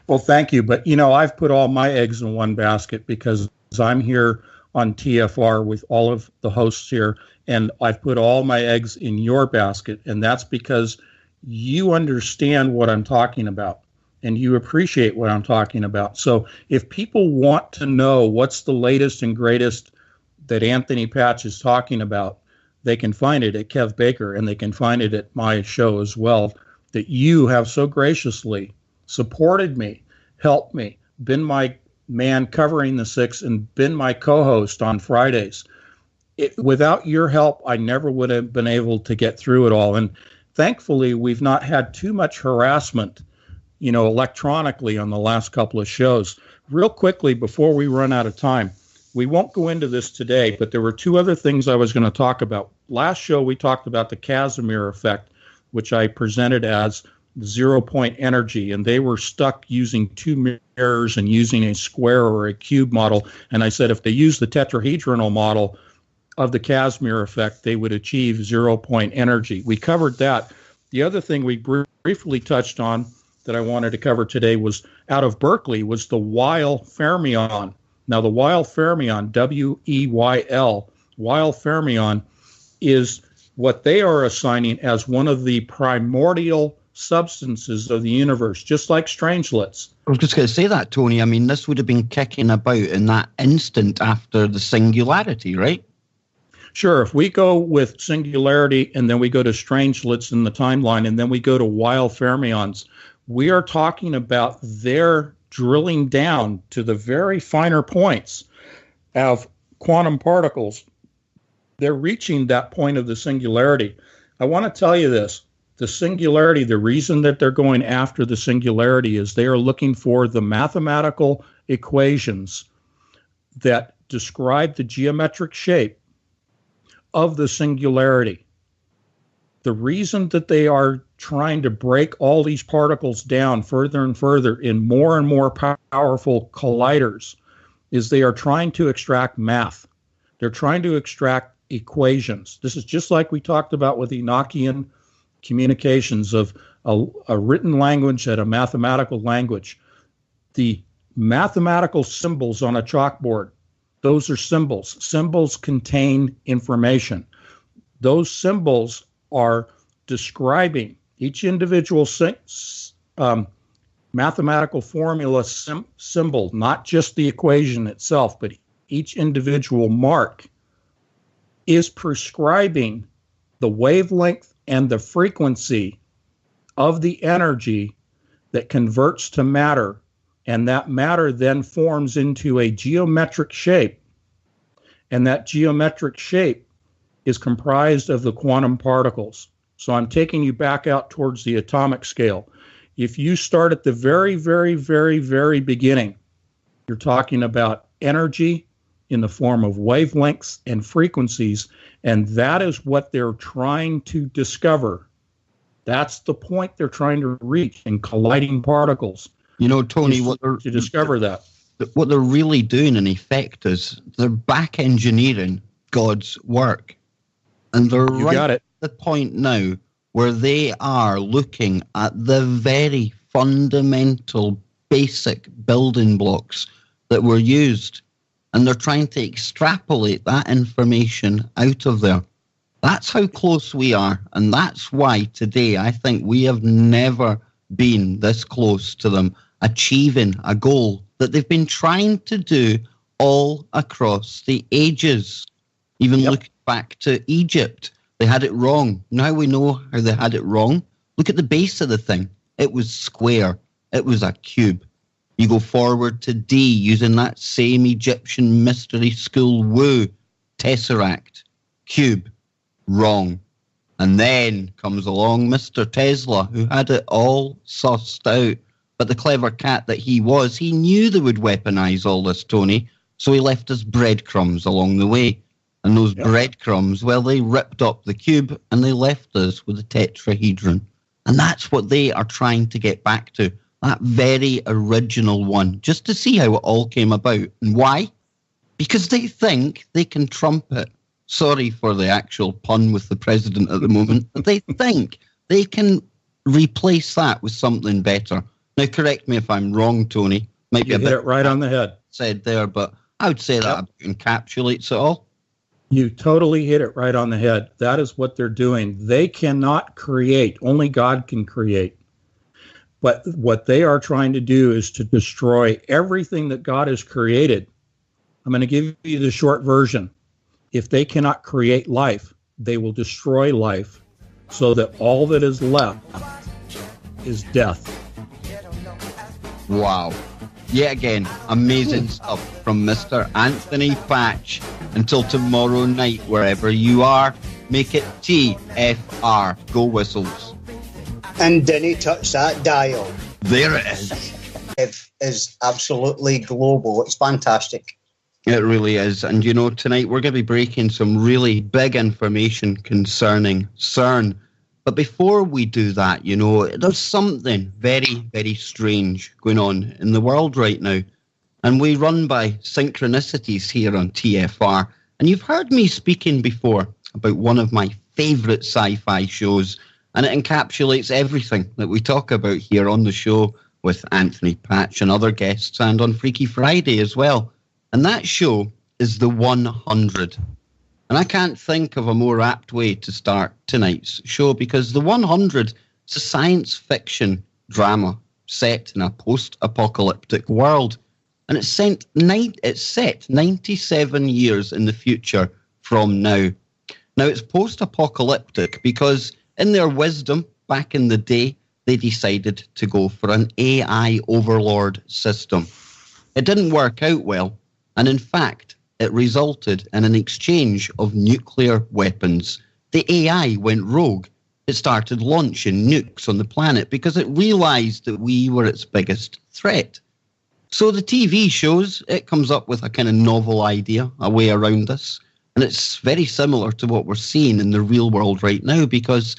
Well, thank you. But, you know, I've put all my eggs in one basket because I'm here on TFR with all of the hosts here, and I've put all my eggs in your basket, and that's because you understand what I'm talking about and you appreciate what I'm talking about. So if people want to know what's the latest and greatest that Anthony Patch is talking about, they can find it at Kev Baker, and they can find it at my show as well, that you have so graciously supported me, helped me, been my man covering the six, and been my co-host on Fridays. Without your help, I never would have been able to get through it all. And thankfully, we've not had too much harassment, you know, electronically on the last couple of shows. Real quickly, before we run out of time, we won't go into this today, but there were two other things I was going to talk about. Last show, we talked about the Casimir effect, which I presented as 0-point energy, and they were stuck using two mirrors and using a square or a cube model. And I said if they use the tetrahedronal model of the Casimir effect, they would achieve 0-point energy. We covered that. The other thing we briefly touched on that I wanted to cover today was out of Berkeley was the Weil fermion. Now, the Weil fermion, W-E-Y-L, Weil fermion is what they are assigning as one of the primordial substances of the universe, just like strangelets. I was just going to say that, Tony. I mean, this would have been kicking about in that instant after the singularity, right? Sure. If we go with singularity and then we go to strangelets in the timeline and then we go to Weil fermions, we are talking about their drilling down to the very finer points of quantum particles. They're reaching that point of the singularity. I want to tell you this. The singularity, the reason that they're going after the singularity is they are looking for the mathematical equations that describe the geometric shape of the singularity. The reason that they are trying to break all these particles down further and further in more and more powerful colliders is they are trying to extract math. They're trying to extract equations. This is just like we talked about with Enochian communications of a written language and a mathematical language. The mathematical symbols on a chalkboard, those are symbols. Symbols contain information. Those symbols are describing each individual mathematical formula symbol, not just the equation itself, but each individual mark is prescribing the wavelength and the frequency of the energy that converts to matter, and that matter then forms into a geometric shape, and that geometric shape is comprised of the quantum particles. So I'm taking you back out towards the atomic scale. If you start at the very, very, very, very beginning, you're talking about energy in the form of wavelengths and frequencies, and that is what they're trying to discover. That's the point they're trying to reach in colliding particles. You know, Tony, to discover that. What they're really doing in effect is they're back engineering God's work. And they're You right got it. at the point now where they are looking at the very fundamental, basic building blocks that were used. And they're trying to extrapolate that information out of there. That's how close we are. And that's why today I think we have never been this close to them achieving a goal that they've been trying to do all across the ages. Even look back to Egypt. They had it wrong. Now we know how they had it wrong. Look at the base of the thing. It was square. It was a cube. You go forward to D using that same Egyptian mystery school woo. Tesseract. Cube. Wrong. And then comes along Mr. Tesla, who had it all sussed out. But the clever cat that he was, he knew they would weaponize all this, Tony. So he left us breadcrumbs along the way. And those breadcrumbs, well, they ripped up the cube and they left us with a tetrahedron. And that's what they are trying to get back to, that very original one, just to see how it all came about. And why? Because they think they can trump it. Sorry for the actual pun with the president at the moment, but they think they can replace that with something better. Now, correct me if I'm wrong, Tony. Might be You a hit bit it right on the head. said there, but I would say that encapsulates it all. You totally hit it right on the head. That is what they're doing. They cannot create. Only God can create. But what they are trying to do is to destroy everything that God has created. I'm going to give you the short version. If they cannot create life, they will destroy life so that all that is left is death. Wow. Yet again, amazing stuff from Mr. Anthony Patch. Until tomorrow night, wherever you are, make it TFR. Go Whistles. And didn't touch that dial. There it is. It is absolutely global. It's fantastic. It really is. And you know, tonight we're going to be breaking some really big information concerning Cern. But before we do that, you know, there's something very, very strange going on in the world right now. And we run by synchronicities here on TFR. And you've heard me speaking before about one of my favourite sci-fi shows. And it encapsulates everything that we talk about here on the show with Anthony Patch and other guests and on Freaky Friday as well. And that show is The 100. And I can't think of a more apt way to start tonight's show because The 100 is a science fiction drama set in a post-apocalyptic world. And it's set 97 years in the future from now. Now, it's post-apocalyptic because in their wisdom back in the day, they decided to go for an AI overlord system. It didn't work out well. And in fact, it resulted in an exchange of nuclear weapons. The AI went rogue. It started launching nukes on the planet because it realized that we were its biggest threat. So the TV shows, it comes up with a kind of novel idea, a way around this. And it's very similar to what we're seeing in the real world right now because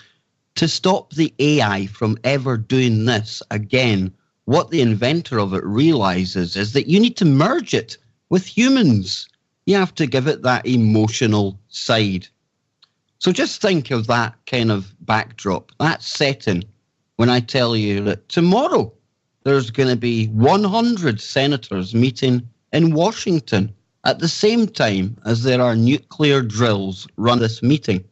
to stop the AI from ever doing this again, what the inventor of it realizes is that you need to merge it with humans. You have to give it that emotional side. So just think of that kind of backdrop, that setting, when I tell you that tomorrow there's going to be 100 senators meeting in Washington at the same time as there are nuclear drills run this meeting.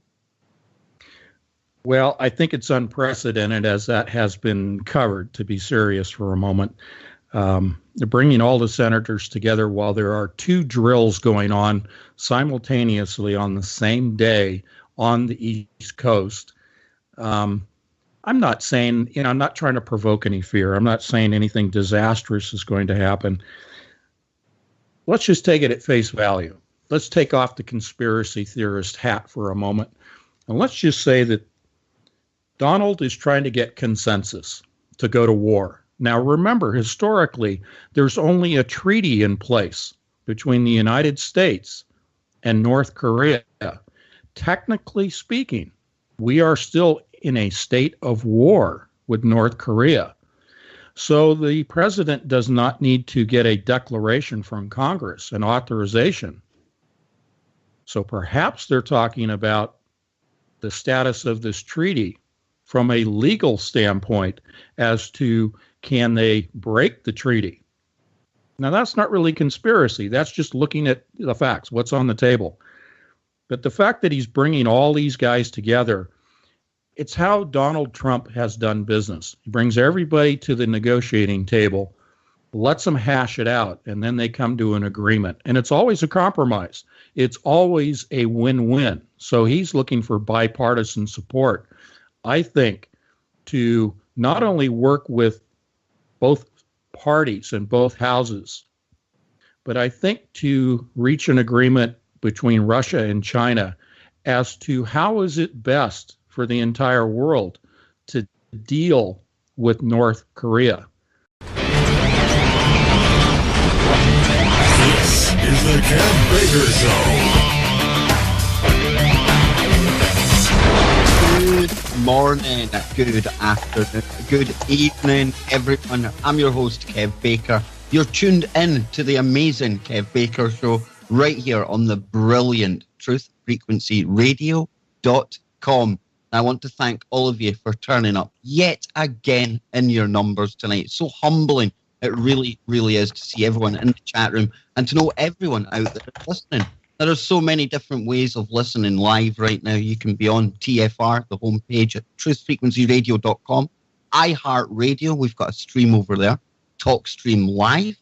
Well, I think it's unprecedented as that has been covered, to be serious for a moment. They're bringing all the senators together while there are two drills going on simultaneously on the same day on the East Coast. I'm not saying, I'm not trying to provoke any fear. I'm not saying anything disastrous is going to happen. Let's just take it at face value. Let's take off the conspiracy theorist hat for a moment. And let's just say that Donald is trying to get consensus to go to war. Now, remember, historically, there's only a treaty in place between the United States and North Korea. Technically speaking, we are still in a state of war with North Korea. So the president does not need to get a declaration from Congress, an authorization. So perhaps they're talking about the status of this treaty from a legal standpoint as to can they break the treaty. Now, that's not really conspiracy. That's just looking at the facts, what's on the table. But the fact that he's bringing all these guys together, it's how Donald Trump has done business. He brings everybody to the negotiating table, lets them hash it out, and then they come to an agreement. And it's always a compromise. It's always a win-win. So he's looking for bipartisan support, I think, to not only work with both parties and both houses, but I think to reach an agreement between Russia and China as to how is it best for the entire world to deal with North Korea. This is the Ken Baker Show. Good morning, good afternoon, good evening, everyone. I'm your host, Kev Baker. You're tuned in to the amazing Kev Baker Show right here on the brilliant truthfrequencyradio.com. I want to thank all of you for turning up yet again in your numbers tonight. It's so humbling. It really, really is to see everyone in the chat room and to know everyone out there listening. There are so many different ways of listening live right now. You can be on TFR, the homepage at truthfrequencyradio.com. iHeartRadio, we've got a stream over there. TalkStream Live,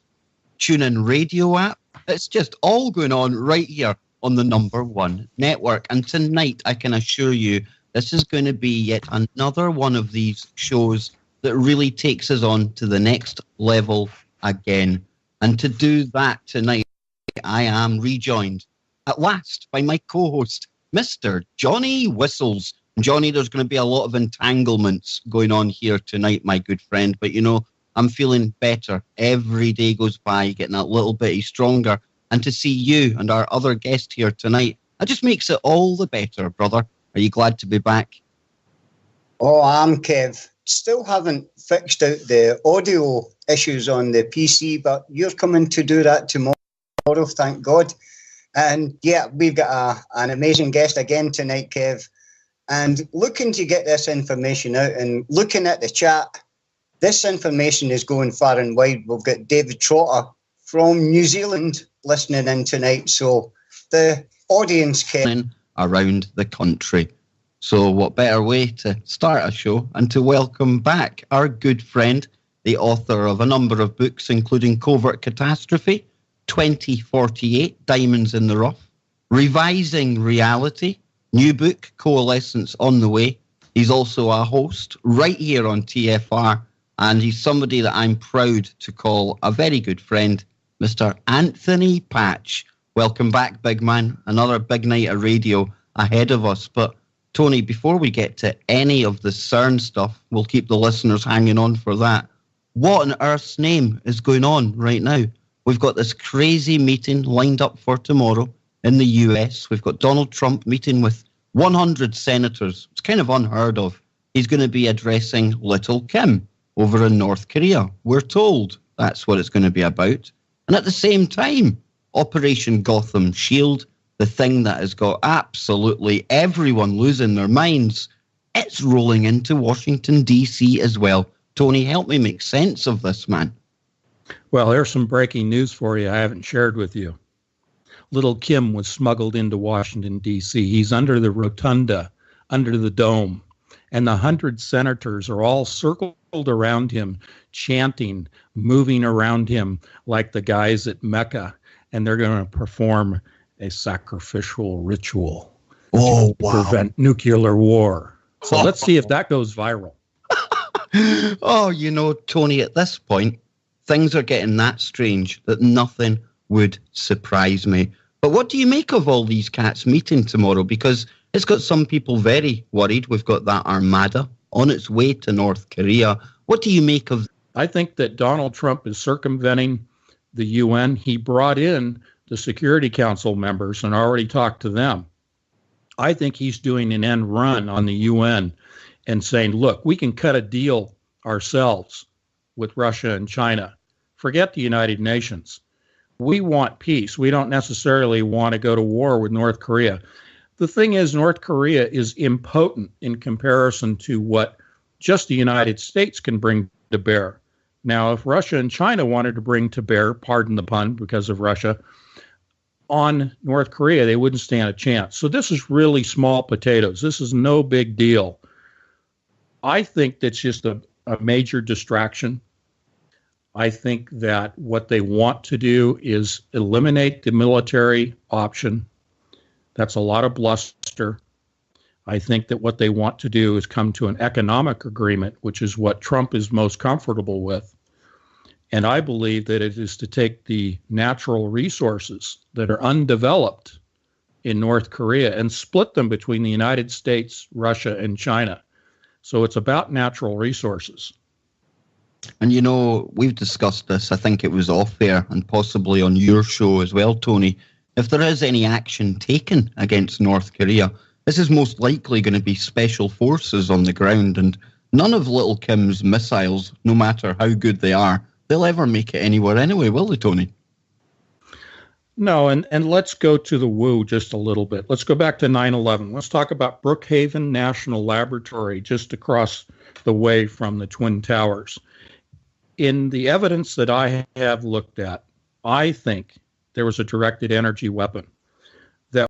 TuneIn Radio app. It's just all going on right here on the number one network. And tonight, I can assure you, this is going to be yet another one of these shows that really takes us on to the next level again. And to do that tonight, I am rejoined at last by my co-host, Mr. Johnny Whistles. And Johnny, there's going to be a lot of entanglements going on here tonight, my good friend. But, you know, I'm feeling better. Every day goes by, getting a little bit stronger. And to see you and our other guest here tonight, that just makes it all the better, brother. Are you glad to be back? Oh, I'm Kev. Still haven't fixed out the audio issues on the PC, but you're coming to do that tomorrow, thank God. And yeah, we've got an amazing guest again tonight, Kev. And looking to get this information out and looking at the chat, this information is going far and wide. We've got David Trotter from New Zealand listening in tonight. So the audience, Kev, around the country. So what better way to start a show and to welcome back our good friend, the author of a number of books, including Covert Catastrophe, 2048, Diamonds in the Rough, Revising Reality, new book, Coalescence on the Way. He's also a host right here on TFR, and he's somebody that I'm proud to call a very good friend, Mr. Anthony Patch. Welcome back, big man. Another big night of radio ahead of us. But Tony, before we get to any of the Cern stuff, we'll keep the listeners hanging on for that. What on earth's name is going on right now? We've got this crazy meeting lined up for tomorrow in the US. We've got Donald Trump meeting with 100 senators. It's kind of unheard of. He's going to be addressing Little Kim over in North Korea. We're told that's what it's going to be about. And at the same time, Operation Gotham Shield, the thing that has got absolutely everyone losing their minds, it's rolling into Washington, D.C. as well. Tony, help me make sense of this, man. Well, there's some breaking news for you I haven't shared with you. Little Kim was smuggled into Washington, D.C. He's under the rotunda, under the dome, and the 100 senators are all circled around him, chanting, moving around him like the guys at Mecca, and they're going to perform a sacrificial ritual to prevent nuclear war. So let's see if that goes viral. Oh, you know, Tony, at this point, things are getting that strange that nothing would surprise me. But what do you make of all these cats meeting tomorrow? Because it's got some people very worried. We've got that armada on its way to North Korea. What do you make of? I think that Donald Trump is circumventing the UN. He brought in the Security Council members and already talked to them. I think he's doing an end run on the UN and saying, look, we can cut a deal ourselves with Russia and China. Forget the United Nations. We want peace. We don't necessarily want to go to war with North Korea. the thing is, North Korea is impotent in comparison to what just the United States can bring to bear. Now, if Russia and China wanted to bring to bear, pardon the pun because of Russia, on North Korea, they wouldn't stand a chance. So this is really small potatoes. This is no big deal. I think that's just a major distraction. I think that what they want to do is eliminate the military option. That's a lot of bluster. I think that what they want to do is come to an economic agreement, which is what Trump is most comfortable with. And I believe that it is to take the natural resources that are undeveloped in North Korea and split them between the United States, Russia, and China. So it's about natural resources. And you know, we've discussed this, I think it was off air and possibly on your show as well, Tony. If there is any action taken against North Korea, this is most likely going to be special forces on the ground, and none of Little Kim's missiles, no matter how good they are, they'll ever make it anywhere anyway, will they, Tony? No, and let's go to the woo just a little bit. Let's go back to 9/11. Let's talk about Brookhaven National Laboratory just across the way from the Twin Towers. In the evidence that I have looked at, I think there was a directed energy weapon.